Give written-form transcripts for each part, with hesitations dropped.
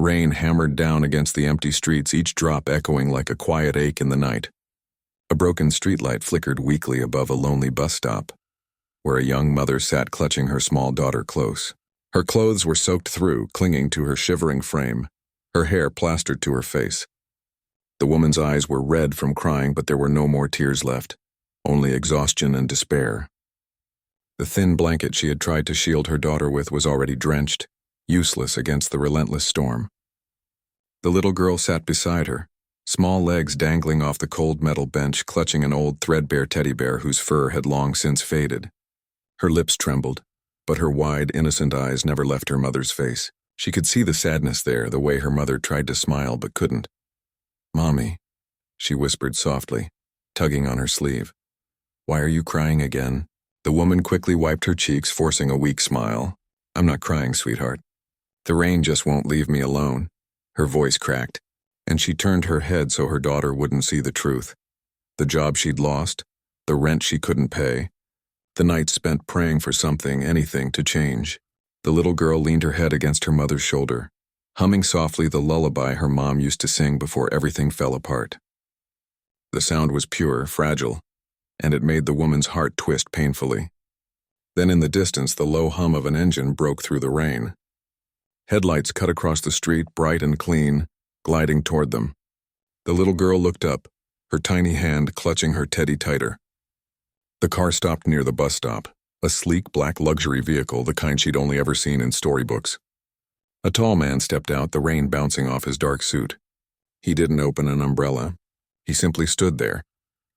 Rain hammered down against the empty streets, each drop echoing like a quiet ache in the night. A broken streetlight flickered weakly above a lonely bus stop, where a young mother sat clutching her small daughter close. Her clothes were soaked through, clinging to her shivering frame, her hair plastered to her face. The woman's eyes were red from crying, but there were no more tears left, only exhaustion and despair. The thin blanket she had tried to shield her daughter with was already drenched, useless against the relentless storm. The little girl sat beside her, small legs dangling off the cold metal bench, clutching an old threadbare teddy bear whose fur had long since faded. Her lips trembled, but her wide, innocent eyes never left her mother's face. She could see the sadness there, the way her mother tried to smile but couldn't. "Mommy," she whispered softly, tugging on her sleeve. "Why are you crying again?" The woman quickly wiped her cheeks, forcing a weak smile. "I'm not crying, sweetheart. The rain just won't leave me alone." Her voice cracked, and she turned her head so her daughter wouldn't see the truth. The job she'd lost, the rent she couldn't pay, the nights spent praying for something, anything, to change. The little girl leaned her head against her mother's shoulder, humming softly the lullaby her mom used to sing before everything fell apart. The sound was pure, fragile, and it made the woman's heart twist painfully. Then in the distance, the low hum of an engine broke through the rain. Headlights cut across the street, bright and clean, gliding toward them. The little girl looked up, her tiny hand clutching her teddy tighter. The car stopped near the bus stop, a sleek black luxury vehicle, the kind she'd only ever seen in storybooks. A tall man stepped out, the rain bouncing off his dark suit. He didn't open an umbrella. He simply stood there,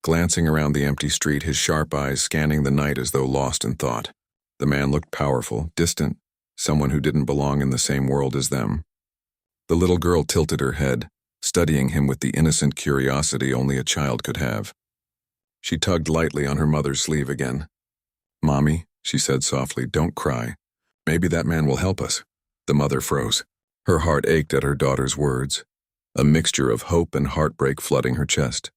glancing around the empty street, his sharp eyes scanning the night as though lost in thought. The man looked powerful, distant, someone who didn't belong in the same world as them. The little girl tilted her head, studying him with the innocent curiosity only a child could have. She tugged lightly on her mother's sleeve again. "Mommy," she said softly, "don't cry. Maybe that man will help us." The mother froze. Her heart ached at her daughter's words, a mixture of hope and heartbreak flooding her chest.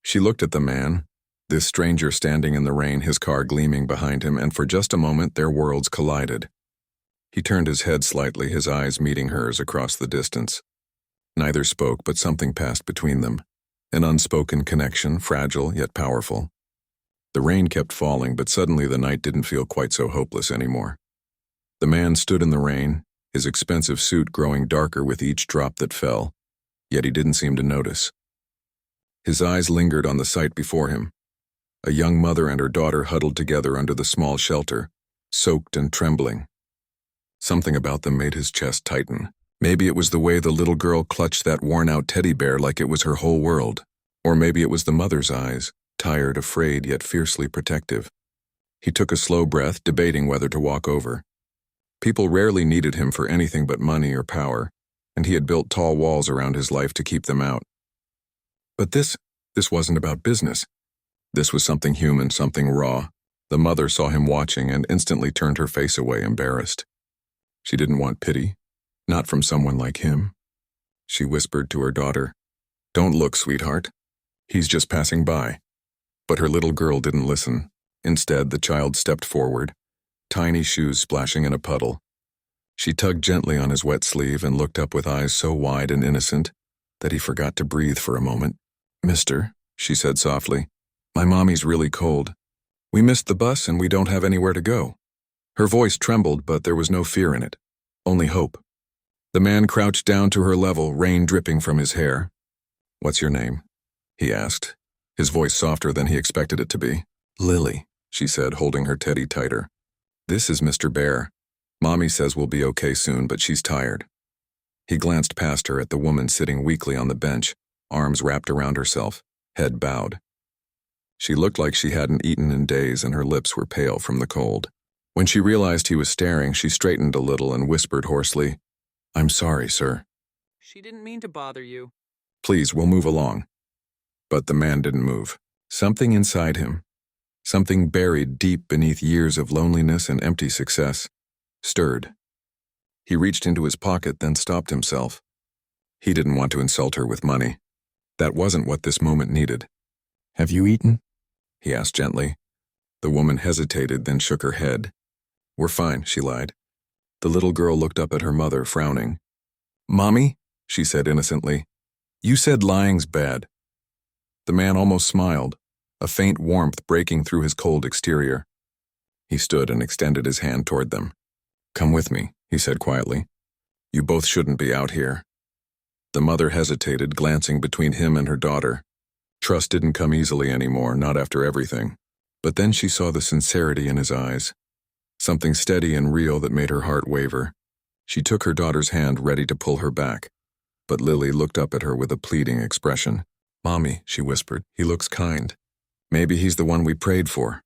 She looked at the man, this stranger standing in the rain, his car gleaming behind him, and for just a moment their worlds collided. He turned his head slightly, his eyes meeting hers across the distance. Neither spoke, but something passed between them, an unspoken connection, fragile yet powerful. The rain kept falling, but suddenly the night didn't feel quite so hopeless anymore. The man stood in the rain, his expensive suit growing darker with each drop that fell, yet he didn't seem to notice. His eyes lingered on the sight before him, a young mother and her daughter huddled together under the small shelter, soaked and trembling. Something about them made his chest tighten. Maybe it was the way the little girl clutched that worn-out teddy bear like it was her whole world. Or maybe it was the mother's eyes, tired, afraid, yet fiercely protective. He took a slow breath, debating whether to walk over. People rarely needed him for anything but money or power, and he had built tall walls around his life to keep them out. But this wasn't about business. This was something human, something raw. The mother saw him watching and instantly turned her face away, embarrassed. She didn't want pity, not from someone like him. She whispered to her daughter, "Don't look, sweetheart. He's just passing by." But her little girl didn't listen. Instead, the child stepped forward, tiny shoes splashing in a puddle. She tugged gently on his wet sleeve and looked up with eyes so wide and innocent that he forgot to breathe for a moment. "Mister," she said softly, "my mommy's really cold. We missed the bus and we don't have anywhere to go." Her voice trembled, but there was no fear in it, only hope. The man crouched down to her level, rain dripping from his hair. "What's your name?" he asked, his voice softer than he expected it to be. "Lily," she said, holding her teddy tighter. "This is Mr. Bear. Mommy says we'll be okay soon, but she's tired." He glanced past her at the woman sitting weakly on the bench, arms wrapped around herself, head bowed. She looked like she hadn't eaten in days, and her lips were pale from the cold. When she realized he was staring, she straightened a little and whispered hoarsely, "I'm sorry, sir." "She didn't mean to bother you." "Please, we'll move along." But the man didn't move. Something inside him, something buried deep beneath years of loneliness and empty success, stirred. He reached into his pocket, then stopped himself. He didn't want to insult her with money. That wasn't what this moment needed. "Have you eaten?" he asked gently. The woman hesitated, then shook her head. "We're fine," she lied. The little girl looked up at her mother, frowning. "Mommy," she said innocently, "you said lying's bad." The man almost smiled, a faint warmth breaking through his cold exterior. He stood and extended his hand toward them. "Come with me," he said quietly. "You both shouldn't be out here." The mother hesitated, glancing between him and her daughter. Trust didn't come easily anymore, not after everything. But then she saw the sincerity in his eyes, something steady and real that made her heart waver. She took her daughter's hand, ready to pull her back, but Lily looked up at her with a pleading expression. "Mommy," she whispered, "he looks kind. Maybe he's the one we prayed for."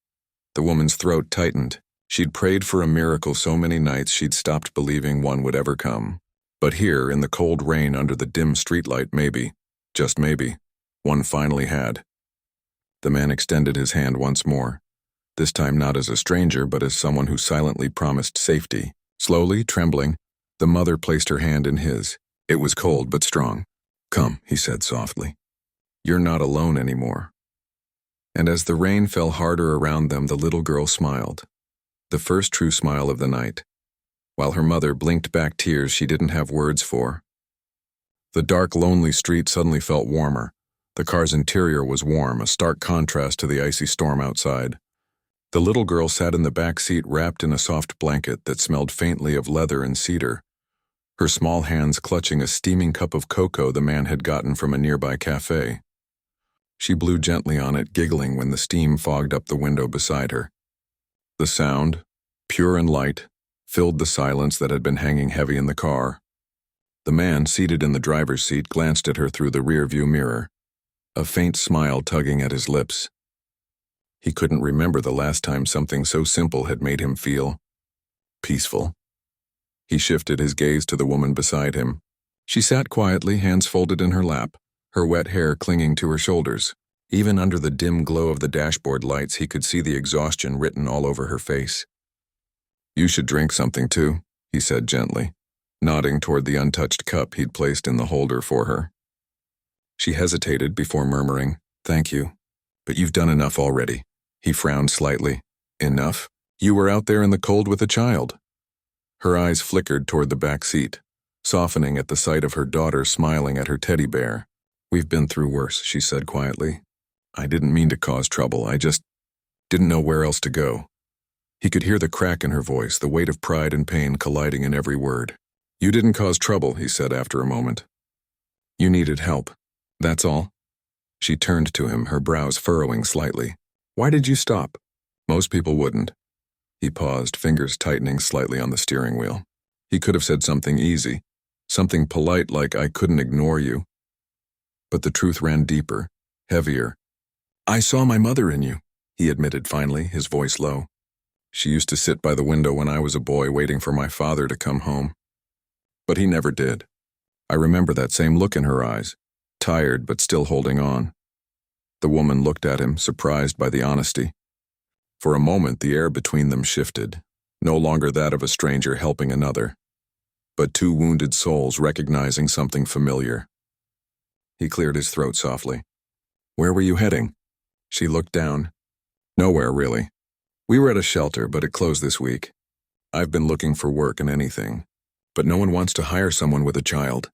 The woman's throat tightened. She'd prayed for a miracle so many nights she'd stopped believing one would ever come. But here, in the cold rain under the dim streetlight, maybe, just maybe, one finally had. The man extended his hand once more, this time not as a stranger but as someone who silently promised safety. Slowly, trembling, the mother placed her hand in his. It was cold but strong. "Come," he said softly. "You're not alone anymore." And as the rain fell harder around them, the little girl smiled. The first true smile of the night, while her mother blinked back tears she didn't have words for. The dark, lonely street suddenly felt warmer. The car's interior was warm, a stark contrast to the icy storm outside. The little girl sat in the back seat wrapped in a soft blanket that smelled faintly of leather and cedar, her small hands clutching a steaming cup of cocoa the man had gotten from a nearby cafe. She blew gently on it, giggling when the steam fogged up the window beside her. The sound, pure and light, filled the silence that had been hanging heavy in the car. The man, seated in the driver's seat, glanced at her through the rearview mirror, a faint smile tugging at his lips. He couldn't remember the last time something so simple had made him feel peaceful. He shifted his gaze to the woman beside him. She sat quietly, hands folded in her lap, her wet hair clinging to her shoulders. Even under the dim glow of the dashboard lights, he could see the exhaustion written all over her face. "You should drink something too," he said gently, nodding toward the untouched cup he'd placed in the holder for her. She hesitated before murmuring, "Thank you, but you've done enough already." He frowned slightly. "Enough? You were out there in the cold with a child." Her eyes flickered toward the back seat, softening at the sight of her daughter smiling at her teddy bear. "We've been through worse," she said quietly. "I didn't mean to cause trouble, I just didn't know where else to go." He could hear the crack in her voice, the weight of pride and pain colliding in every word. "You didn't cause trouble," he said after a moment. "You needed help. That's all." She turned to him, her brows furrowing slightly. "Why did you stop?" "Most people wouldn't." He paused, fingers tightening slightly on the steering wheel. He could have said something easy, something polite like, "I couldn't ignore you." But the truth ran deeper, heavier. "I saw my mother in you," he admitted finally, his voice low. "She used to sit by the window when I was a boy, waiting for my father to come home. But he never did. I remember that same look in her eyes, tired but still holding on." The woman looked at him, surprised by the honesty. For a moment, the air between them shifted, no longer that of a stranger helping another, but two wounded souls recognizing something familiar. He cleared his throat softly. "Where were you heading?" She looked down. "Nowhere, really. We were at a shelter, but it closed this week. I've been looking for work and anything, but no one wants to hire someone with a child."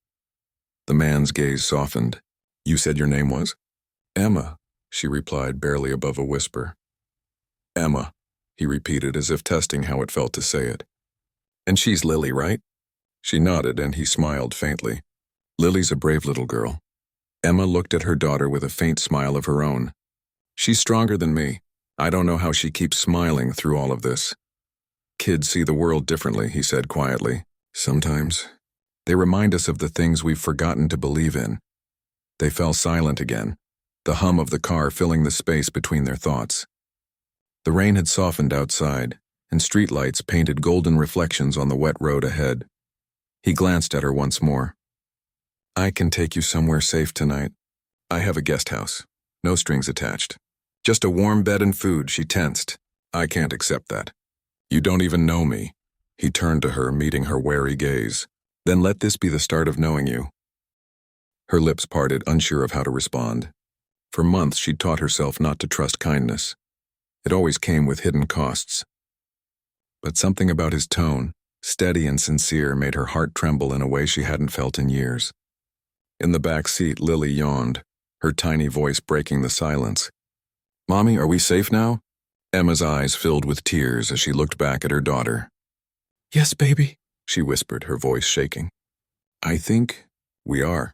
The man's gaze softened. "You said your name was?" "Emma," she replied, barely above a whisper. "Emma," he repeated, as if testing how it felt to say it. "And she's Lily, right?" She nodded, and he smiled faintly. "Lily's a brave little girl." Emma looked at her daughter with a faint smile of her own. "She's stronger than me. I don't know how she keeps smiling through all of this." "Kids see the world differently," he said quietly. "Sometimes they remind us of the things we've forgotten to believe in." They fell silent again, the hum of the car filling the space between their thoughts. The rain had softened outside, and streetlights painted golden reflections on the wet road ahead. He glanced at her once more. "I can take you somewhere safe tonight. I have a guest house. No strings attached. Just a warm bed and food." She tensed. "I can't accept that. You don't even know me." He turned to her, meeting her wary gaze. "Then let this be the start of knowing you." Her lips parted, unsure of how to respond. For months she'd taught herself not to trust kindness. It always came with hidden costs. But something about his tone, steady and sincere, made her heart tremble in a way she hadn't felt in years. In the back seat, Lily yawned, her tiny voice breaking the silence. "Mommy, are we safe now?" Emma's eyes filled with tears as she looked back at her daughter. "Yes, baby," she whispered, her voice shaking. "I think we are."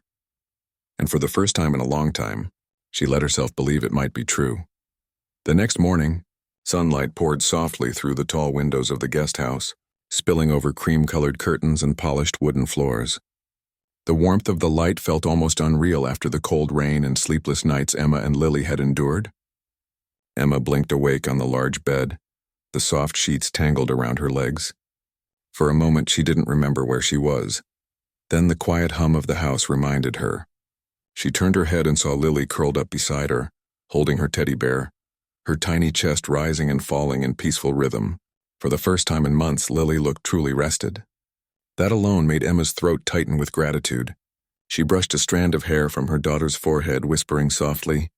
And for the first time in a long time, she let herself believe it might be true. The next morning, sunlight poured softly through the tall windows of the guest house, spilling over cream-colored curtains and polished wooden floors. The warmth of the light felt almost unreal after the cold rain and sleepless nights Emma and Lily had endured. Emma blinked awake on the large bed, the soft sheets tangled around her legs. For a moment she didn't remember where she was. Then the quiet hum of the house reminded her. She turned her head and saw Lily curled up beside her, holding her teddy bear, her tiny chest rising and falling in peaceful rhythm. For the first time in months, Lily looked truly rested. That alone made Emma's throat tighten with gratitude. She brushed a strand of hair from her daughter's forehead, whispering softly,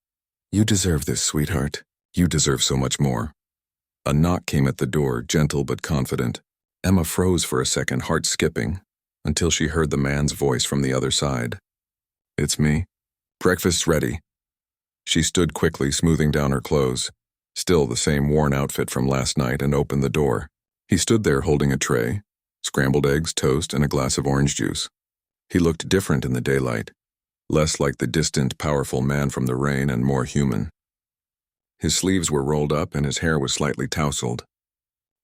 "You deserve this, sweetheart. You deserve so much more." A knock came at the door, gentle but confident. Emma froze for a second, heart skipping, until she heard the man's voice from the other side. "It's me. Breakfast's ready." She stood quickly, smoothing down her clothes, still the same worn outfit from last night, and opened the door. He stood there holding a tray, scrambled eggs, toast, and a glass of orange juice. He looked different in the daylight, less like the distant, powerful man from the rain and more human. His sleeves were rolled up and his hair was slightly tousled.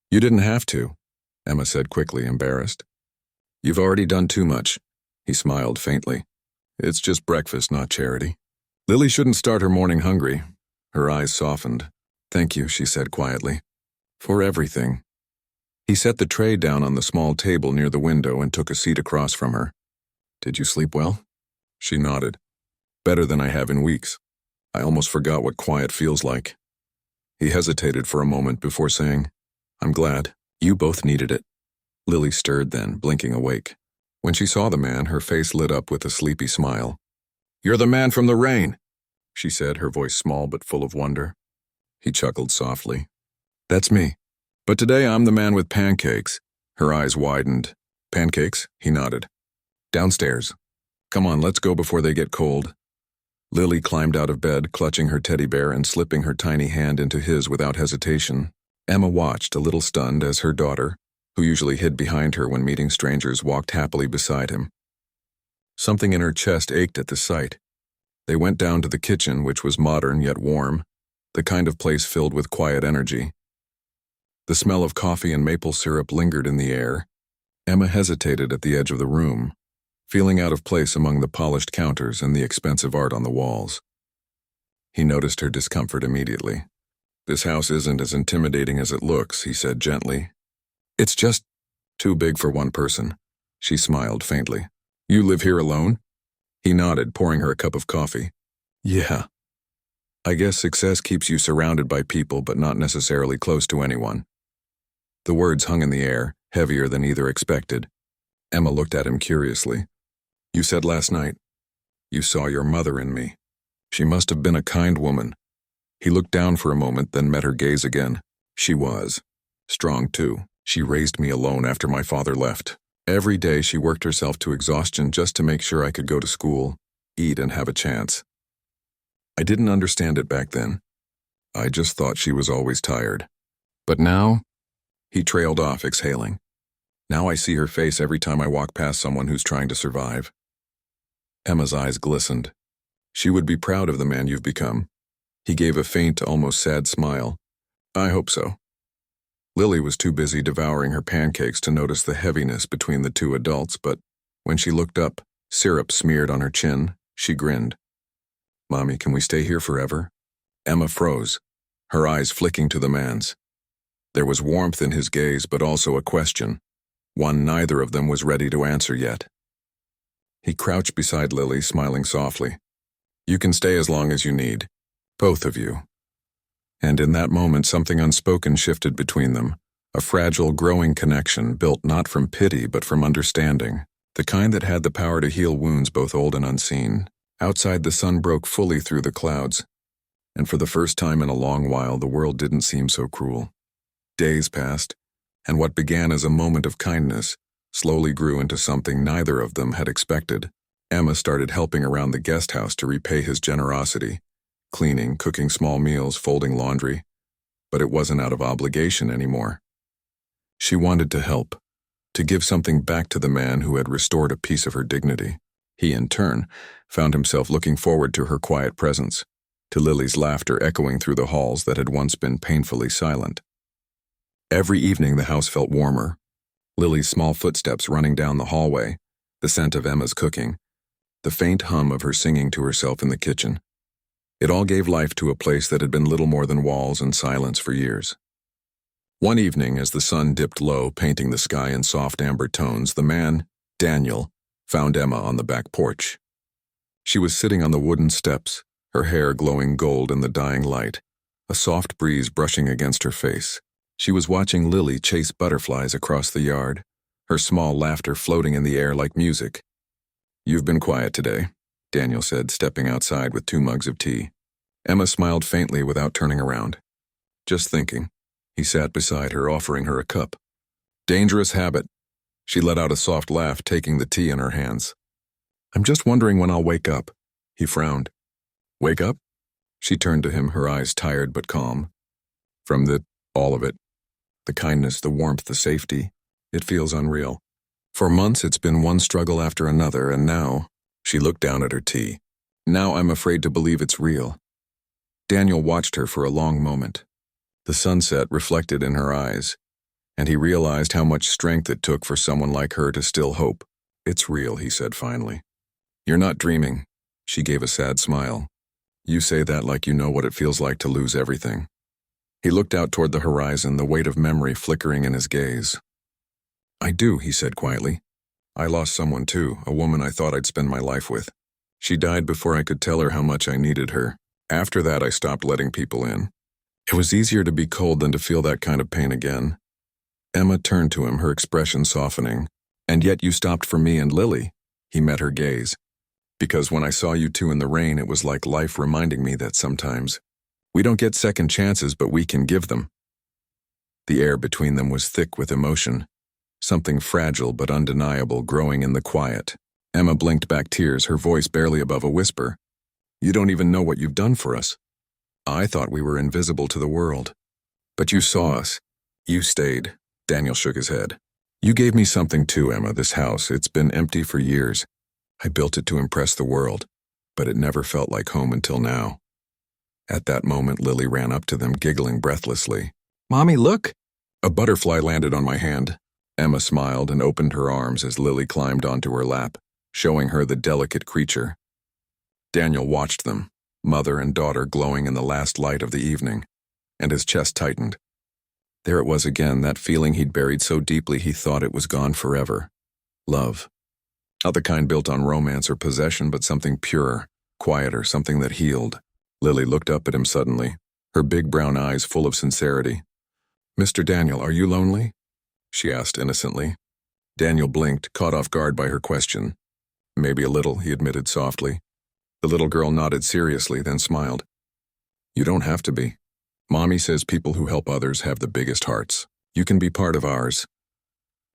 "You didn't have to," Emma said quickly, embarrassed. "You've already done too much." He smiled faintly. "It's just breakfast, not charity." Lily shouldn't start her morning hungry. Her eyes softened. "Thank you," she said quietly. "For everything." He set the tray down on the small table near the window and took a seat across from her. "Did you sleep well?" She nodded. "Better than I have in weeks. I almost forgot what quiet feels like." He hesitated for a moment before saying, "I'm glad. You both needed it." Lily stirred then, blinking awake. When she saw the man, her face lit up with a sleepy smile. "You're the man from the rain," she said, her voice small but full of wonder. He chuckled softly. "That's me. But today I'm the man with pancakes." Her eyes widened. "Pancakes?" He nodded. "Downstairs. Come on, let's go before they get cold." Lily climbed out of bed, clutching her teddy bear and slipping her tiny hand into his without hesitation. Emma watched, a little stunned, as her daughter, who usually hid behind her when meeting strangers, walked happily beside him. Something in her chest ached at the sight. They went down to the kitchen, which was modern yet warm, the kind of place filled with quiet energy. The smell of coffee and maple syrup lingered in the air. Emma hesitated at the edge of the room, feeling out of place among the polished counters and the expensive art on the walls. He noticed her discomfort immediately. "This house isn't as intimidating as it looks," he said gently. "It's just too big for one person." She smiled faintly. "You live here alone?" He nodded, pouring her a cup of coffee. "Yeah. I guess success keeps you surrounded by people but not necessarily close to anyone." The words hung in the air, heavier than either expected. Emma looked at him curiously. "You said last night you saw your mother in me. She must have been a kind woman." He looked down for a moment, then met her gaze again. "She was. Strong, too. She raised me alone after my father left. Every day she worked herself to exhaustion just to make sure I could go to school, eat, and have a chance. I didn't understand it back then. I just thought she was always tired. But now," he trailed off, exhaling. "Now I see her face every time I walk past someone who's trying to survive." Emma's eyes glistened. "She would be proud of the man you've become." He gave a faint, almost sad smile. "I hope so." Lily was too busy devouring her pancakes to notice the heaviness between the two adults, but when she looked up, syrup smeared on her chin, she grinned. "Mommy, can we stay here forever?" Emma froze, her eyes flicking to the man's. There was warmth in his gaze, but also a question, one neither of them was ready to answer yet. He crouched beside Lily, smiling softly. "You can stay as long as you need. Both of you." And in that moment, something unspoken shifted between them, a fragile, growing connection built not from pity but from understanding, the kind that had the power to heal wounds both old and unseen. Outside, the sun broke fully through the clouds, and for the first time in a long while, the world didn't seem so cruel. Days passed, And what began as a moment of kindness slowly grew into something neither of them had expected. Emma started helping around the guest house to repay his generosity, cleaning, cooking small meals, folding laundry. But it wasn't out of obligation anymore. She wanted to help, to give something back to the man who had restored a piece of her dignity. He, in turn, found himself looking forward to her quiet presence, to Lily's laughter echoing through the halls that had once been painfully silent. Every evening the house felt warmer. Lily's small footsteps running down the hallway, the scent of Emma's cooking, the faint hum of her singing to herself in the kitchen. It all gave life to a place that had been little more than walls and silence for years. One evening, as the sun dipped low, painting the sky in soft amber tones, the man, Daniel, found Emma on the back porch. She was sitting on the wooden steps, her hair glowing gold in the dying light, a soft breeze brushing against her face. She was watching Lily chase butterflies across the yard, her small laughter floating in the air like music. "You've been quiet today," Daniel said, stepping outside with 2 mugs of tea. Emma smiled faintly without turning around. "Just thinking." He sat beside her, offering her a cup. "Dangerous habit." She let out a soft laugh, taking the tea in her hands. "I'm just wondering when I'll wake up." He frowned. "Wake up?" She turned to him, her eyes tired but calm. "From all of it. The kindness, the warmth, the safety. It feels unreal. For months it's been one struggle after another, and now," she looked down at her tea, "now I'm afraid to believe it's real." Daniel watched her for a long moment. The sunset reflected in her eyes, and he realized how much strength it took for someone like her to still hope. "It's real," he said finally. "You're not dreaming." She gave a sad smile. "You say that like you know what it feels like to lose everything." He looked out toward the horizon, the weight of memory flickering in his gaze. "I do," he said quietly. "I lost someone too, a woman I thought I'd spend my life with. She died before I could tell her how much I needed her. After that, I stopped letting people in. It was easier to be cold than to feel that kind of pain again." Emma turned to him, her expression softening. "And yet you stopped for me and Lily." He met her gaze. "Because when I saw you two in the rain, it was like life reminding me that sometimes we don't get second chances, but we can give them." The air between them was thick with emotion, something fragile but undeniable growing in the quiet. Emma blinked back tears, her voice barely above a whisper. "You don't even know what you've done for us. I thought we were invisible to the world. But you saw us. You stayed." Daniel shook his head. "You gave me something too, Emma, this house. It's been empty for years. I built it to impress the world, but it never felt like home until now." At that moment, Lily ran up to them, giggling breathlessly. "Mommy, look!" A butterfly landed on my hand. Emma smiled and opened her arms as Lily climbed onto her lap, showing her the delicate creature. Daniel watched them, mother and daughter glowing in the last light of the evening, and his chest tightened. There it was again, that feeling he'd buried so deeply he thought it was gone forever. Love. Not the kind built on romance or possession, but something purer, quieter, something that healed. Lily looked up at him suddenly, her big brown eyes full of sincerity. "Mr. Daniel, are you lonely?" she asked innocently. Daniel blinked, caught off guard by her question. "Maybe a little," he admitted softly. The little girl nodded seriously, then smiled. "You don't have to be. Mommy says people who help others have the biggest hearts. You can be part of ours."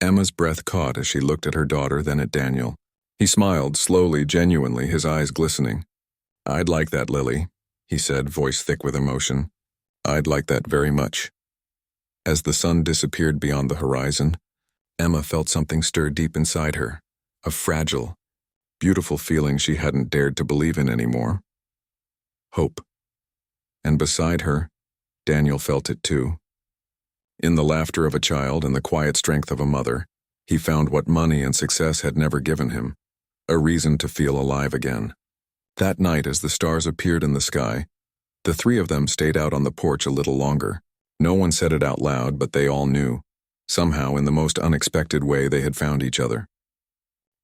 Emma's breath caught as she looked at her daughter, then at Daniel. He smiled, slowly, genuinely, his eyes glistening. "I'd like that, Lily," he said, voice thick with emotion. "I'd like that very much." As the sun disappeared beyond the horizon, Emma felt something stir deep inside her, a fragile, beautiful feeling she hadn't dared to believe in anymore. Hope. And beside her, Daniel felt it too. In the laughter of a child and the quiet strength of a mother, he found what money and success had never given him, a reason to feel alive again. That night, as the stars appeared in the sky, the three of them stayed out on the porch a little longer. No one said it out loud, but they all knew. Somehow, in the most unexpected way, they had found each other.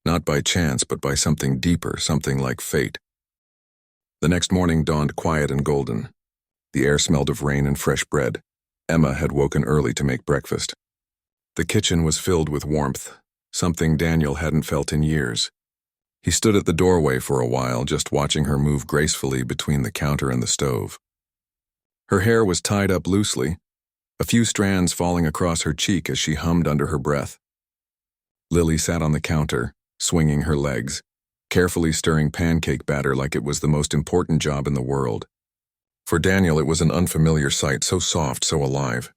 Not by chance, but by something deeper, something like fate. The next morning dawned quiet and golden. The air smelled of rain and fresh bread. Emma had woken early to make breakfast. The kitchen was filled with warmth, something Daniel hadn't felt in years. He stood at the doorway for a while, just watching her move gracefully between the counter and the stove. Her hair was tied up loosely, a few strands falling across her cheek as she hummed under her breath. Lily sat on the counter, swinging her legs, carefully stirring pancake batter like it was the most important job in the world. For Daniel, it was an unfamiliar sight, so soft, so alive.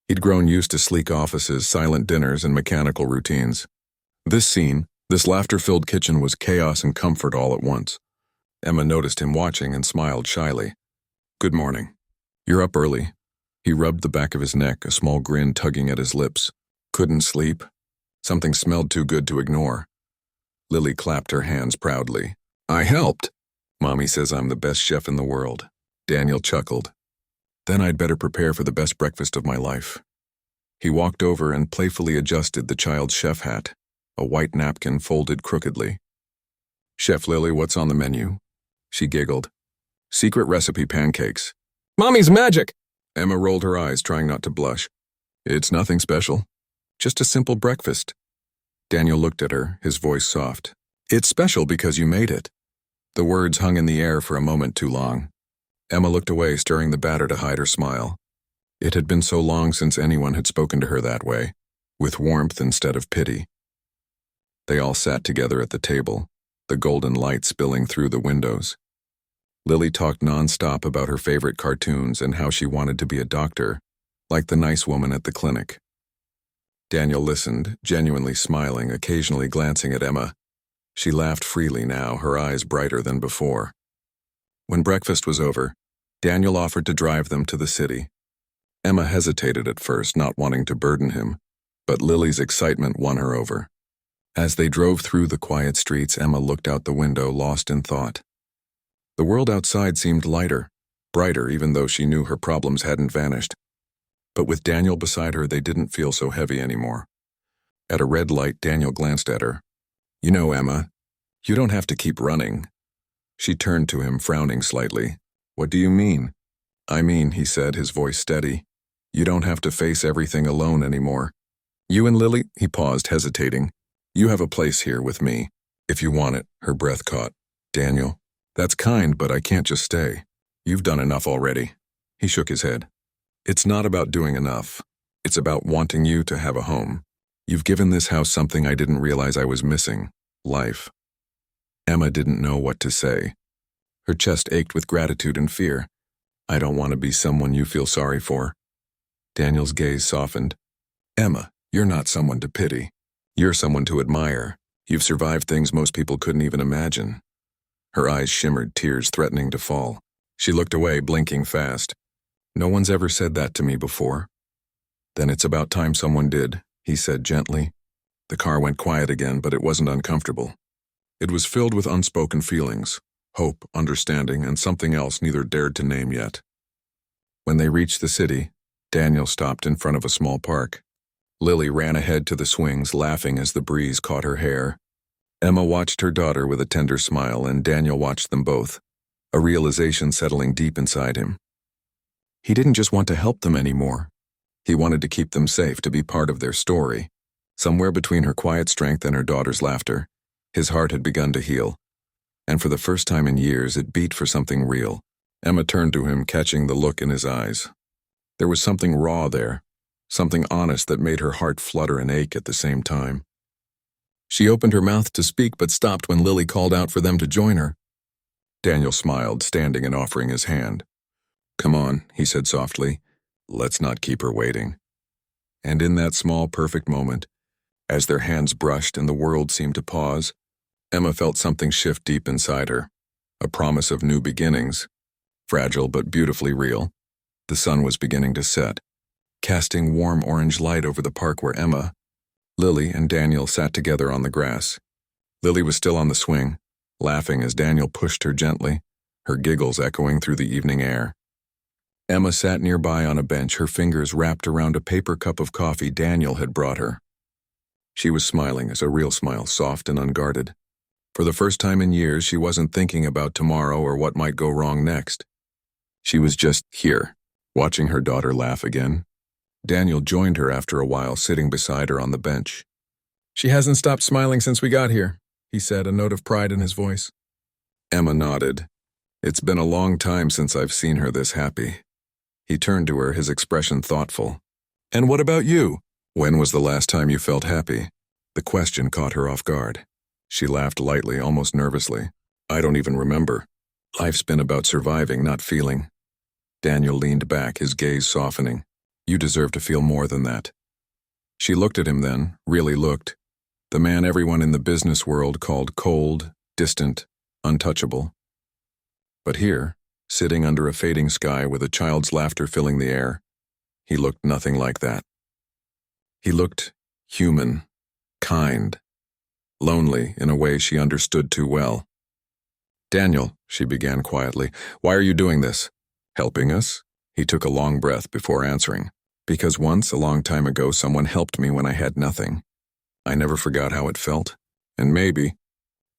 He'd grown used to sleek offices, silent dinners, and mechanical routines. This scene, this laughter-filled kitchen, was chaos and comfort all at once. Emma noticed him watching and smiled shyly. "Good morning. You're up early." He rubbed the back of his neck, a small grin tugging at his lips. "Couldn't sleep? Something smelled too good to ignore." Lily clapped her hands proudly. "I helped. Mommy says I'm the best chef in the world." Daniel chuckled. "Then I'd better prepare for the best breakfast of my life." He walked over and playfully adjusted the child's chef hat, a white napkin folded crookedly. "Chef Lily, what's on the menu?" She giggled. "Secret recipe pancakes." "Mommy's magic!" Emma rolled her eyes, trying not to blush. "It's nothing special. Just a simple breakfast." Daniel looked at her, his voice soft. "It's special because you made it." The words hung in the air for a moment too long. Emma looked away, stirring the batter to hide her smile. It had been so long since anyone had spoken to her that way, with warmth instead of pity. They all sat together at the table, the golden light spilling through the windows. Lily talked nonstop about her favorite cartoons and how she wanted to be a doctor, like the nice woman at the clinic. Daniel listened, genuinely smiling, occasionally glancing at Emma. She laughed freely now, her eyes brighter than before. When breakfast was over, Daniel offered to drive them to the city. Emma hesitated at first, not wanting to burden him, but Lily's excitement won her over. As they drove through the quiet streets, Emma looked out the window, lost in thought. The world outside seemed lighter, brighter, even though she knew her problems hadn't vanished. But with Daniel beside her, they didn't feel so heavy anymore. At a red light, Daniel glanced at her. "You know, Emma, you don't have to keep running." She turned to him, frowning slightly. "What do you mean?" "I mean," he said, his voice steady, "you don't have to face everything alone anymore. You and Lily," he paused, hesitating, "you have a place here with me, if you want it." Her breath caught. "Daniel, that's kind, but I can't just stay. You've done enough already." He shook his head. "It's not about doing enough. It's about wanting you to have a home. You've given this house something I didn't realize I was missing. Life." Emma didn't know what to say. Her chest ached with gratitude and fear. "I don't want to be someone you feel sorry for." Daniel's gaze softened. "Emma, you're not someone to pity. You're someone to admire. You've survived things most people couldn't even imagine." Her eyes shimmered, tears threatening to fall. She looked away, blinking fast. "No one's ever said that to me before." "Then it's about time someone did," he said gently. The car went quiet again, but it wasn't uncomfortable. It was filled with unspoken feelings, hope, understanding, and something else neither dared to name yet. When they reached the city, Daniel stopped in front of a small park. Lily ran ahead to the swings, laughing as the breeze caught her hair. Emma watched her daughter with a tender smile, and Daniel watched them both, a realization settling deep inside him. He didn't just want to help them anymore. He wanted to keep them safe, to be part of their story. Somewhere between her quiet strength and her daughter's laughter, his heart had begun to heal. And for the first time in years, it beat for something real. Emma turned to him, catching the look in his eyes. There was something raw there, something honest that made her heart flutter and ache at the same time. She opened her mouth to speak, but stopped when Lily called out for them to join her. Daniel smiled, standing and offering his hand. "Come on," he said softly. "Let's not keep her waiting." And in that small, perfect moment, as their hands brushed and the world seemed to pause, Emma felt something shift deep inside her, a promise of new beginnings, fragile but beautifully real. The sun was beginning to set, casting warm orange light over the park where Emma, Lily, and Daniel sat together on the grass. Lily was still on the swing, laughing as Daniel pushed her gently, her giggles echoing through the evening air. Emma sat nearby on a bench, her fingers wrapped around a paper cup of coffee Daniel had brought her. She was smiling, as a real smile, soft and unguarded. For the first time in years, she wasn't thinking about tomorrow or what might go wrong next. She was just here, watching her daughter laugh again. Daniel joined her after a while, sitting beside her on the bench. "She hasn't stopped smiling since we got here," he said, a note of pride in his voice. Emma nodded. "It's been a long time since I've seen her this happy." He turned to her, his expression thoughtful. "And what about you? When was the last time you felt happy?" The question caught her off guard. She laughed lightly, almost nervously. "I don't even remember. Life's been about surviving, not feeling." Daniel leaned back, his gaze softening. "You deserve to feel more than that." She looked at him then, really looked. The man everyone in the business world called cold, distant, untouchable. But here, sitting under a fading sky with a child's laughter filling the air, he looked nothing like that. He looked human, kind, lonely in a way she understood too well. "Daniel," she began quietly, "why are you doing this?" "Helping us?" He took a long breath before answering. "Because once, a long time ago, someone helped me when I had nothing. I never forgot how it felt. And maybe,"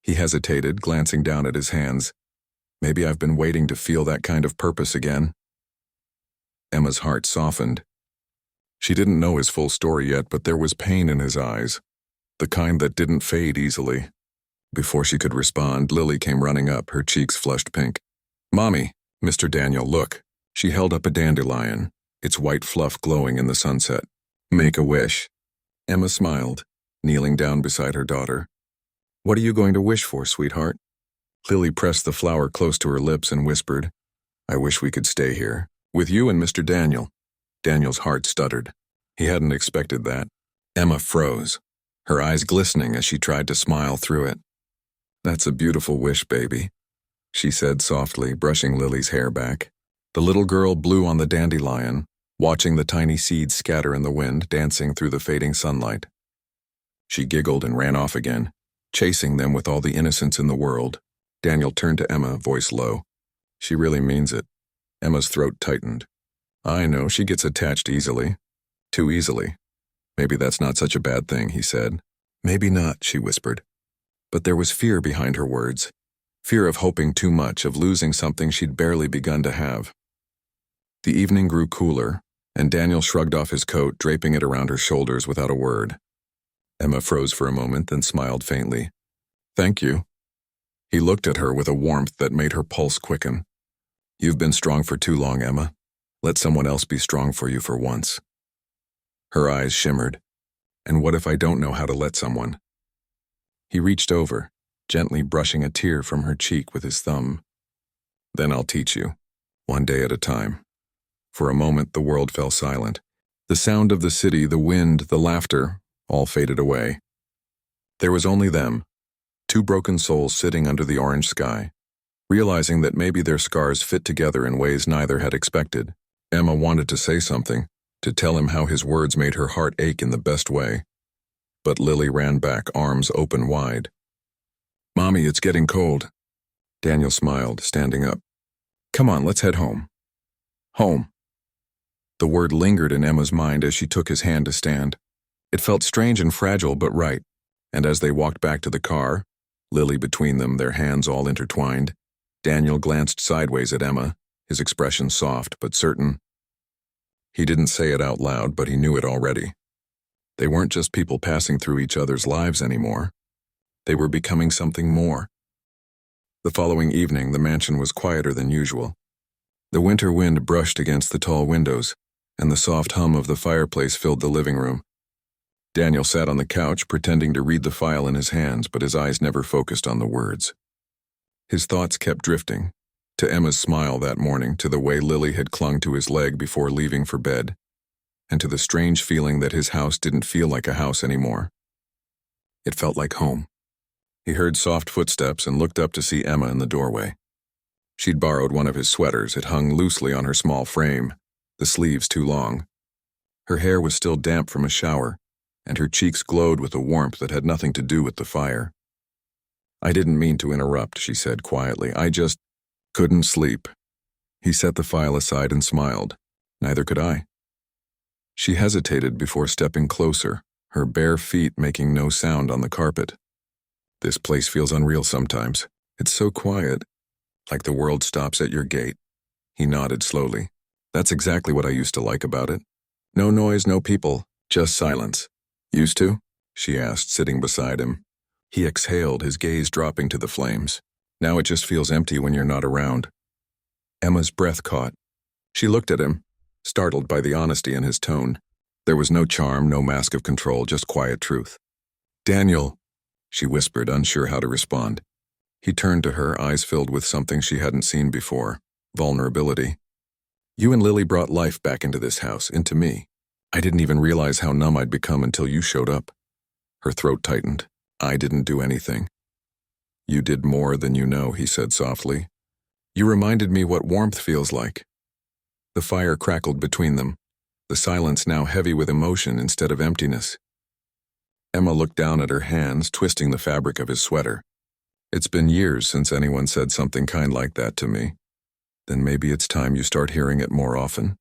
he hesitated, glancing down at his hands, "maybe I've been waiting to feel that kind of purpose again." Emma's heart softened. She didn't know his full story yet, but there was pain in his eyes, the kind that didn't fade easily. Before she could respond, Lily came running up, her cheeks flushed pink. "Mommy, Mr. Daniel, look." She held up a dandelion, its white fluff glowing in the sunset. "Make a wish." Emma smiled, kneeling down beside her daughter. "What are you going to wish for, sweetheart?" Lily pressed the flower close to her lips and whispered, "I wish we could stay here, with you and Mr. Daniel." Daniel's heart stuttered. He hadn't expected that. Emma froze, her eyes glistening as she tried to smile through it. "That's a beautiful wish, baby," she said softly, brushing Lily's hair back. The little girl blew on the dandelion, watching the tiny seeds scatter in the wind, dancing through the fading sunlight. She giggled and ran off again, chasing them with all the innocence in the world. Daniel turned to Emma, voice low. "She really means it." Emma's throat tightened. "I know, she gets attached easily. Too easily. Maybe that's not such a bad thing," he said. "Maybe not," she whispered. But there was fear behind her words. Fear of hoping too much, of losing something she'd barely begun to have. The evening grew cooler, and Daniel shrugged off his coat, draping it around her shoulders without a word. Emma froze for a moment, then smiled faintly. "Thank you." He looked at her with a warmth that made her pulse quicken. "You've been strong for too long, Emma. Let someone else be strong for you for once." Her eyes shimmered. "And what if I don't know how to let someone?" He reached over, gently brushing a tear from her cheek with his thumb. "Then I'll teach you, one day at a time." For a moment, the world fell silent. The sound of the city, the wind, the laughter, all faded away. There was only them, two broken souls sitting under the orange sky, realizing that maybe their scars fit together in ways neither had expected. Emma wanted to say something, to tell him how his words made her heart ache in the best way. But Lily ran back, arms open wide. "Mommy, it's getting cold." Daniel smiled, standing up. "Come on, let's head home." Home. The word lingered in Emma's mind as she took his hand to stand. It felt strange and fragile, but right. And as they walked back to the car, Lily between them, their hands all intertwined, Daniel glanced sideways at Emma, his expression soft but certain. He didn't say it out loud, but he knew it already. They weren't just people passing through each other's lives anymore. They were becoming something more. The following evening, the mansion was quieter than usual. The winter wind brushed against the tall windows, and the soft hum of the fireplace filled the living room. Daniel sat on the couch, pretending to read the file in his hands, but his eyes never focused on the words. His thoughts kept drifting, to Emma's smile that morning, to the way Lily had clung to his leg before leaving for bed, and to the strange feeling that his house didn't feel like a house anymore. It felt like home. He heard soft footsteps and looked up to see Emma in the doorway. She'd borrowed one of his sweaters. It hung loosely on her small frame, the sleeves too long. Her hair was still damp from a shower, and her cheeks glowed with a warmth that had nothing to do with the fire. "I didn't mean to interrupt," she said quietly. "I just couldn't sleep." He set the file aside and smiled. "Neither could I." She hesitated before stepping closer, her bare feet making no sound on the carpet. "This place feels unreal sometimes. It's so quiet, like the world stops at your gate." He nodded slowly. "That's exactly what I used to like about it. No noise, no people, just silence." "Used to?" she asked, sitting beside him. He exhaled, his gaze dropping to the flames. "Now it just feels empty when you're not around." Emma's breath caught. She looked at him, startled by the honesty in his tone. There was no charm, no mask of control, just quiet truth. "Daniel," she whispered, unsure how to respond. He turned to her, eyes filled with something she hadn't seen before, vulnerability. "You and Lily brought life back into this house, into me. I didn't even realize how numb I'd become until you showed up." Her throat tightened. "I didn't do anything." "You did more than you know," he said softly. "You reminded me what warmth feels like." The fire crackled between them, the silence now heavy with emotion instead of emptiness. Emma looked down at her hands, twisting the fabric of his sweater. "It's been years since anyone said something kind like that to me. Then maybe it's time you start hearing it more often."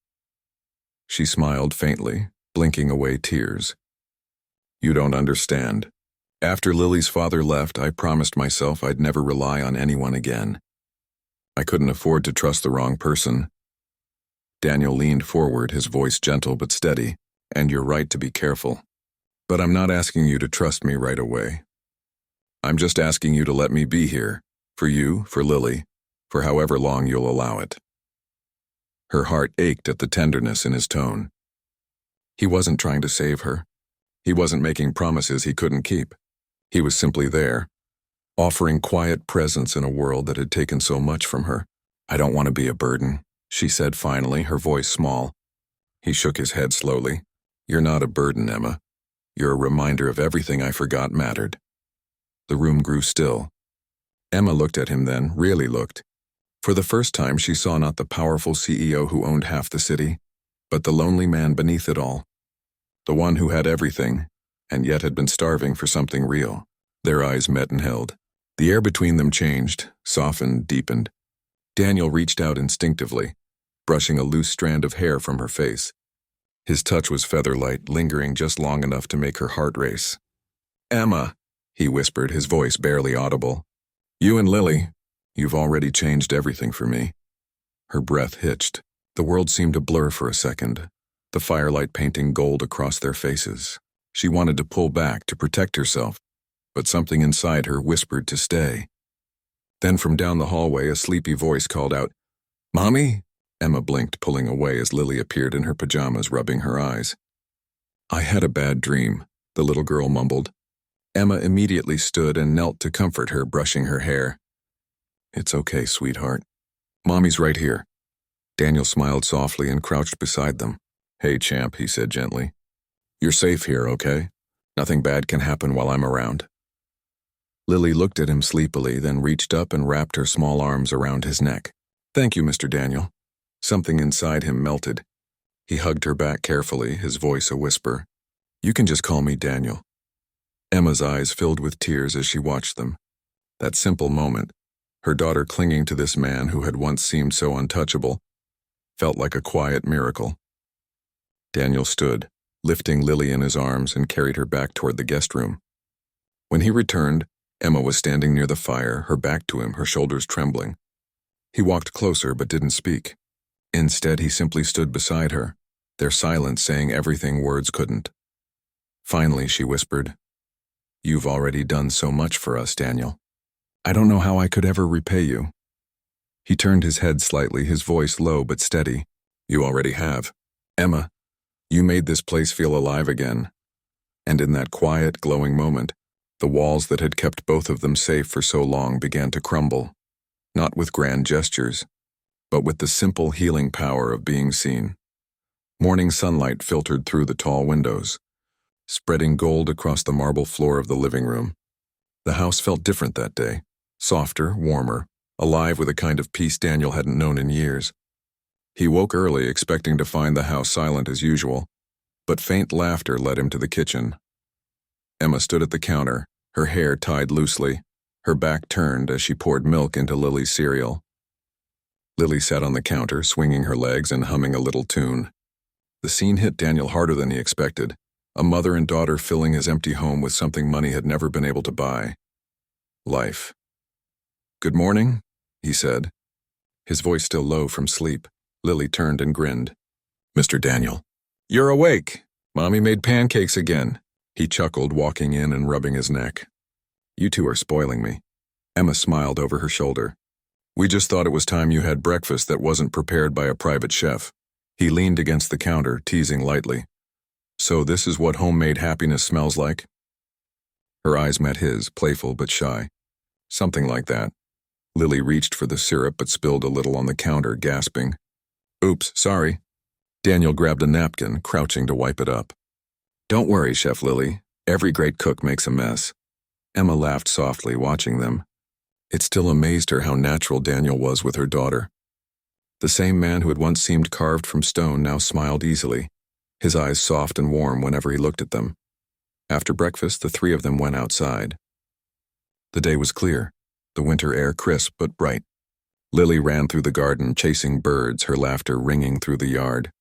She smiled faintly, blinking away tears. "You don't understand. After Lily's father left, I promised myself I'd never rely on anyone again. I couldn't afford to trust the wrong person." Daniel leaned forward, his voice gentle but steady. "And you're right to be careful. But I'm not asking you to trust me right away. I'm just asking you to let me be here, for you, for Lily, for however long you'll allow it." Her heart ached at the tenderness in his tone. He wasn't trying to save her. He wasn't making promises he couldn't keep. He was simply there, offering quiet presence in a world that had taken so much from her. "I don't want to be a burden," she said finally, her voice small. He shook his head slowly. "You're not a burden, Emma. You're a reminder of everything I forgot mattered." The room grew still. Emma looked at him then, really looked. For the first time, she saw not the powerful CEO who owned half the city, but the lonely man beneath it all. The one who had everything, and yet had been starving for something real. Their eyes met and held. The air between them changed, softened, deepened. Daniel reached out instinctively, brushing a loose strand of hair from her face. His touch was feather-light, lingering just long enough to make her heart race. "Emma," he whispered, his voice barely audible. "You and Lily, you've already changed everything for me." Her breath hitched. The world seemed to blur for a second, the firelight painting gold across their faces. She wanted to pull back, to protect herself, but something inside her whispered to stay. Then from down the hallway, a sleepy voice called out, "Mommy?" Emma blinked, pulling away as Lily appeared in her pajamas, rubbing her eyes. "I had a bad dream," the little girl mumbled. Emma immediately stood and knelt to comfort her, brushing her hair. "It's okay, sweetheart. Mommy's right here." Daniel smiled softly and crouched beside them. "Hey, champ," he said gently. "You're safe here, okay? Nothing bad can happen while I'm around." Lily looked at him sleepily, then reached up and wrapped her small arms around his neck. "Thank you, Mr. Daniel." Something inside him melted. He hugged her back carefully, his voice a whisper. "You can just call me Daniel." Emma's eyes filled with tears as she watched them. That simple moment, her daughter clinging to this man who had once seemed so untouchable, felt like a quiet miracle. Daniel stood, lifting Lily in his arms, and carried her back toward the guest room. When he returned, Emma was standing near the fire, her back to him, her shoulders trembling. He walked closer but didn't speak. Instead, he simply stood beside her, their silence saying everything words couldn't. Finally, she whispered, "You've already done so much for us, Daniel. I don't know how I could ever repay you." He turned his head slightly, his voice low but steady. "You already have. Emma, you made this place feel alive again." And in that quiet, glowing moment, the walls that had kept both of them safe for so long began to crumble, not with grand gestures, but with the simple healing power of being seen. Morning sunlight filtered through the tall windows, spreading gold across the marble floor of the living room. The house felt different that day, softer, warmer, alive with a kind of peace Daniel hadn't known in years. He woke early expecting to find the house silent as usual, but faint laughter led him to the kitchen. Emma stood at the counter, her hair tied loosely, her back turned as she poured milk into Lily's cereal. Lily sat on the counter, swinging her legs and humming a little tune. The scene hit Daniel harder than he expected, a mother and daughter filling his empty home with something money had never been able to buy. Life. "Good morning," he said, his voice still low from sleep. Lily turned and grinned. "Mr. Daniel." "You're awake. Mommy made pancakes again," he chuckled, walking in and rubbing his neck. "You two are spoiling me." Emma smiled over her shoulder. "We just thought it was time you had breakfast that wasn't prepared by a private chef." He leaned against the counter, teasing lightly. So this is what homemade happiness smells like? Her eyes met his, playful but shy. Something like that. Lily reached for the syrup but spilled a little on the counter, gasping. Oops, sorry. Daniel grabbed a napkin, crouching to wipe it up. Don't worry, Chef Lily. Every great cook makes a mess. Emma laughed softly, watching them. It still amazed her how natural Daniel was with her daughter. The same man who had once seemed carved from stone now smiled easily, his eyes soft and warm whenever he looked at them. After breakfast, the three of them went outside. The day was clear, the winter air crisp but bright. Lily ran through the garden, chasing birds, her laughter ringing through the yard.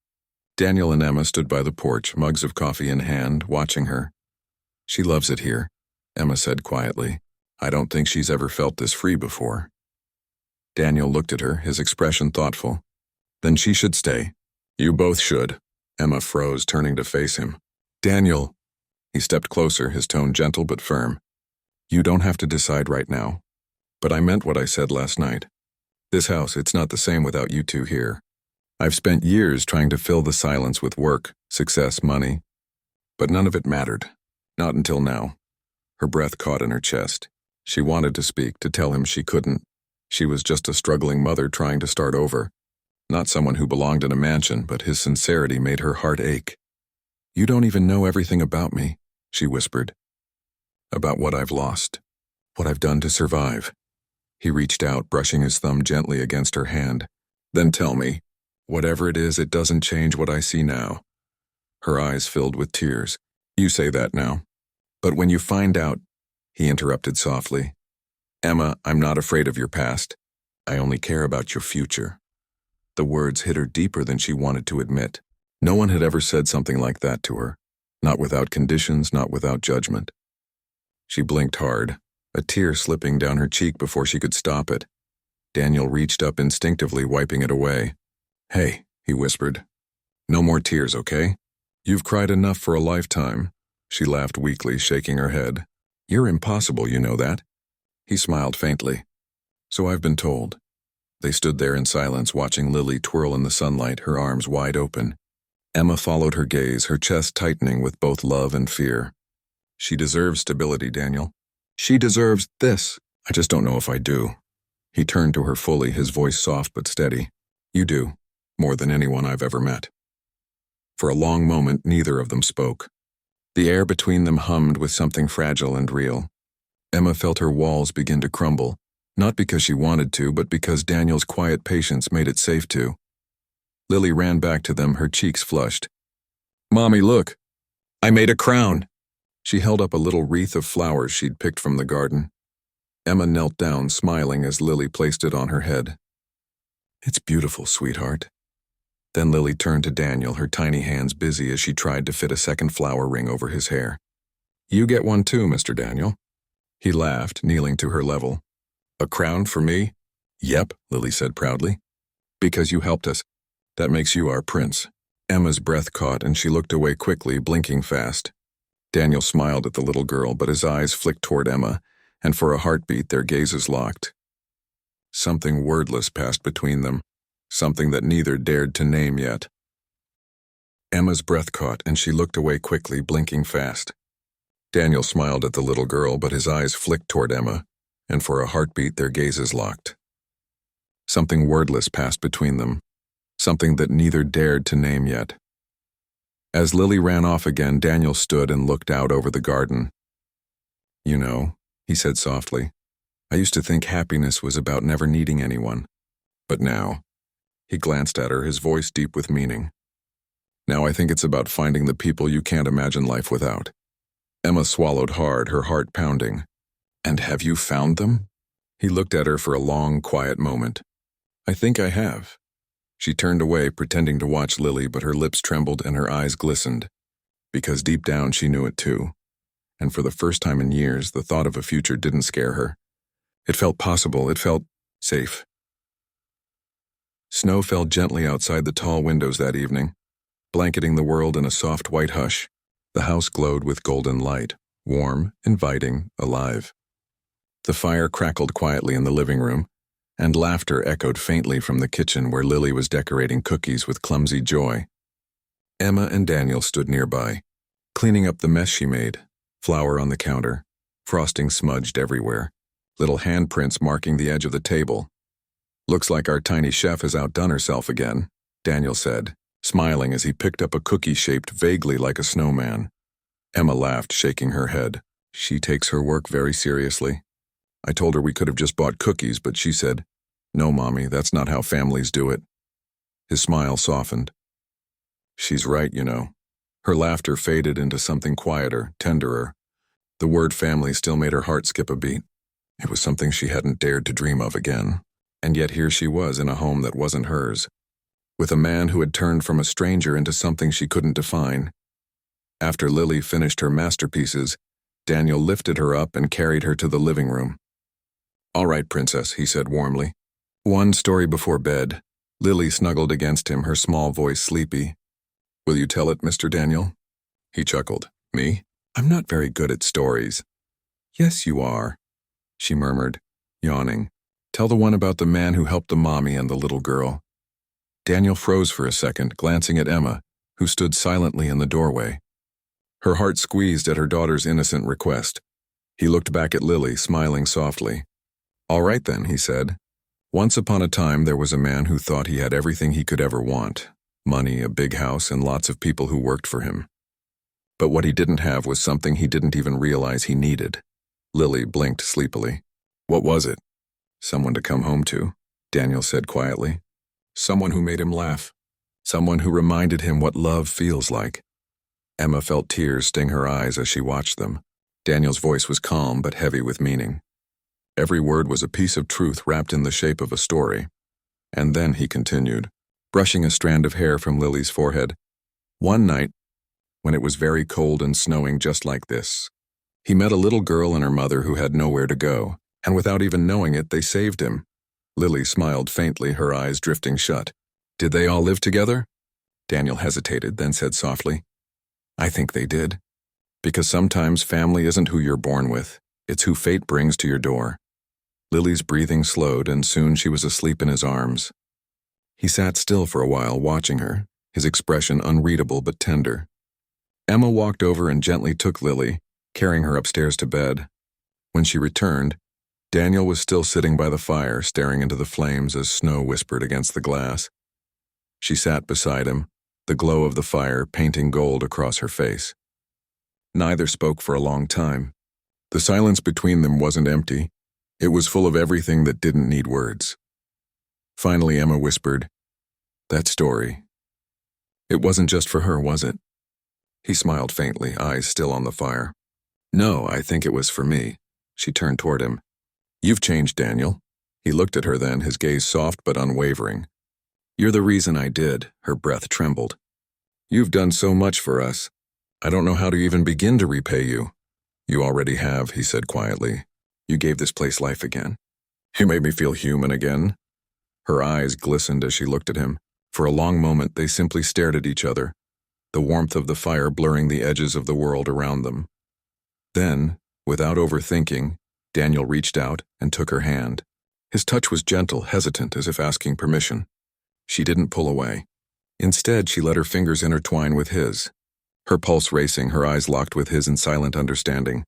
Daniel and Emma stood by the porch, mugs of coffee in hand, watching her. She loves it here, Emma said quietly. I don't think she's ever felt this free before. Daniel looked at her, his expression thoughtful. Then she should stay. You both should. Emma froze, turning to face him. Daniel. He stepped closer, his tone gentle but firm. You don't have to decide right now. But I meant what I said last night. This house, it's not the same without you two here. I've spent years trying to fill the silence with work, success, money. But none of it mattered. Not until now. Her breath caught in her chest. She wanted to speak, to tell him she couldn't. She was just a struggling mother trying to start over. Not someone who belonged in a mansion, but his sincerity made her heart ache. You don't even know everything about me, she whispered. About what I've lost. What I've done to survive. He reached out, brushing his thumb gently against her hand. Then tell me. Whatever it is, it doesn't change what I see now. Her eyes filled with tears. You say that now. But when you find out, he interrupted softly. Emma, I'm not afraid of your past. I only care about your future. The words hit her deeper than she wanted to admit. No one had ever said something like that to her. Not without conditions, not without judgment. She blinked hard, a tear slipping down her cheek before she could stop it. Daniel reached up instinctively, wiping it away. Hey, he whispered. No more tears, okay? You've cried enough for a lifetime. She laughed weakly, shaking her head. You're impossible, you know that? He smiled faintly. So I've been told. They stood there in silence, watching Lily twirl in the sunlight, her arms wide open. Emma followed her gaze, her chest tightening with both love and fear. She deserves stability, Daniel. She deserves this. I just don't know if I do. He turned to her fully, his voice soft but steady. You do, more than anyone I've ever met. For a long moment, neither of them spoke. The air between them hummed with something fragile and real. Emma felt her walls begin to crumble, not because she wanted to, but because Daniel's quiet patience made it safe to. Lily ran back to them, her cheeks flushed. Mommy, look. I made a crown. She held up a little wreath of flowers she'd picked from the garden. Emma knelt down, smiling as Lily placed it on her head. It's beautiful, sweetheart. Then Lily turned to Daniel, her tiny hands busy as she tried to fit a second flower ring over his hair. You get one too, Mr. Daniel. He laughed, kneeling to her level. A crown for me? Yep, Lily said proudly. Because you helped us. That makes you our prince. Emma's breath caught and she looked away quickly, blinking fast. Daniel smiled at the little girl, but his eyes flicked toward Emma, and for a heartbeat their gazes locked. Something wordless passed between them, something that neither dared to name yet. Emma's breath caught and she looked away quickly, blinking fast. Daniel smiled at the little girl, but his eyes flicked toward Emma, and for a heartbeat their gazes locked. Something wordless passed between them, something that neither dared to name yet. As Lily ran off again, Daniel stood and looked out over the garden. You know, he said softly, I used to think happiness was about never needing anyone. But now, he glanced at her, his voice deep with meaning. Now I think it's about finding the people you can't imagine life without. Emma swallowed hard, her heart pounding. And have you found them? He looked at her for a long, quiet moment. I think I have. She turned away, pretending to watch Lily, but her lips trembled and her eyes glistened. Because deep down she knew it too. And for the first time in years, the thought of a future didn't scare her. It felt possible, it felt safe. Snow fell gently outside the tall windows that evening, blanketing the world in a soft white hush. The house glowed with golden light, warm, inviting, alive. The fire crackled quietly in the living room, and laughter echoed faintly from the kitchen where Lily was decorating cookies with clumsy joy. Emma and Daniel stood nearby, cleaning up the mess she made, flour on the counter, frosting smudged everywhere, little handprints marking the edge of the table. "Looks like our tiny chef has outdone herself again," Daniel said, smiling as he picked up a cookie shaped vaguely like a snowman. Emma laughed, shaking her head. "She takes her work very seriously. I told her we could have just bought cookies, but she said, 'No, Mommy, that's not how families do it.'" His smile softened. "She's right, you know." Her laughter faded into something quieter, tenderer. The word family still made her heart skip a beat. It was something she hadn't dared to dream of again. And yet here she was in a home that wasn't hers, with a man who had turned from a stranger into something she couldn't define. After Lily finished her masterpieces, Daniel lifted her up and carried her to the living room. "All right, Princess," he said warmly. One story before bed, Lily snuggled against him, her small voice sleepy. "Will you tell it, Mr. Daniel?" He chuckled. "Me? I'm not very good at stories." "Yes, you are," she murmured, yawning. "Tell the one about the man who helped the mommy and the little girl." Daniel froze for a second, glancing at Emma, who stood silently in the doorway. Her heart squeezed at her daughter's innocent request. He looked back at Lily, smiling softly. "All right then," he said. "Once upon a time there was a man who thought he had everything he could ever want. Money, a big house, and lots of people who worked for him. But what he didn't have was something he didn't even realize he needed." Lily blinked sleepily. "What was it?" "Someone to come home to," Daniel said quietly. "Someone who made him laugh. Someone who reminded him what love feels like." Emma felt tears sting her eyes as she watched them. Daniel's voice was calm but heavy with meaning. Every word was a piece of truth wrapped in the shape of a story. And then he continued, brushing a strand of hair from Lily's forehead. "One night, when it was very cold and snowing just like this, he met a little girl and her mother who had nowhere to go, and without even knowing it, they saved him." Lily smiled faintly, her eyes drifting shut. "Did they all live together?" Daniel hesitated, then said softly, "I think they did. Because sometimes family isn't who you're born with, it's who fate brings to your door." Lily's breathing slowed, and soon she was asleep in his arms. He sat still for a while, watching her, his expression unreadable but tender. Emma walked over and gently took Lily, carrying her upstairs to bed. When she returned, Daniel was still sitting by the fire, staring into the flames as snow whispered against the glass. She sat beside him, the glow of the fire painting gold across her face. Neither spoke for a long time. The silence between them wasn't empty. It was full of everything that didn't need words. Finally, Emma whispered, "That story. It wasn't just for her, was it?" He smiled faintly, eyes still on the fire. "No, I think it was for me." She turned toward him. "You've changed, Daniel." He looked at her then, his gaze soft but unwavering. "You're the reason I did." Her breath trembled. "You've done so much for us. I don't know how to even begin to repay you." "You already have," he said quietly. "You gave this place life again. You made me feel human again." Her eyes glistened as she looked at him. For a long moment they simply stared at each other, the warmth of the fire blurring the edges of the world around them. Then, without overthinking, Daniel reached out and took her hand. His touch was gentle, hesitant, as if asking permission. She didn't pull away. Instead, she let her fingers intertwine with his. Her pulse racing, her eyes locked with his in silent understanding.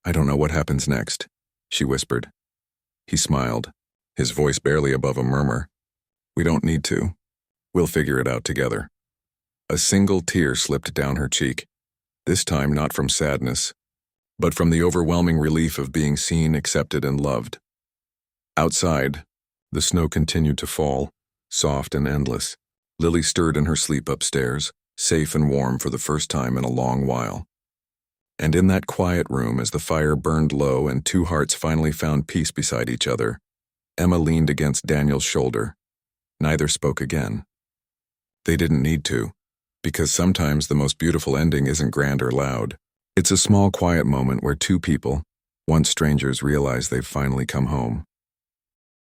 "I don't know what happens next," she whispered. He smiled, his voice barely above a murmur. "We don't need to. We'll figure it out together." A single tear slipped down her cheek, this time not from sadness, but from the overwhelming relief of being seen, accepted, and loved. Outside, the snow continued to fall, soft and endless. Lily stirred in her sleep upstairs, safe and warm for the first time in a long while. And in that quiet room, as the fire burned low and two hearts finally found peace beside each other, Emma leaned against Daniel's shoulder. Neither spoke again. They didn't need to, because sometimes the most beautiful ending isn't grand or loud. It's a small, quiet moment where two people, once strangers, realize they've finally come home.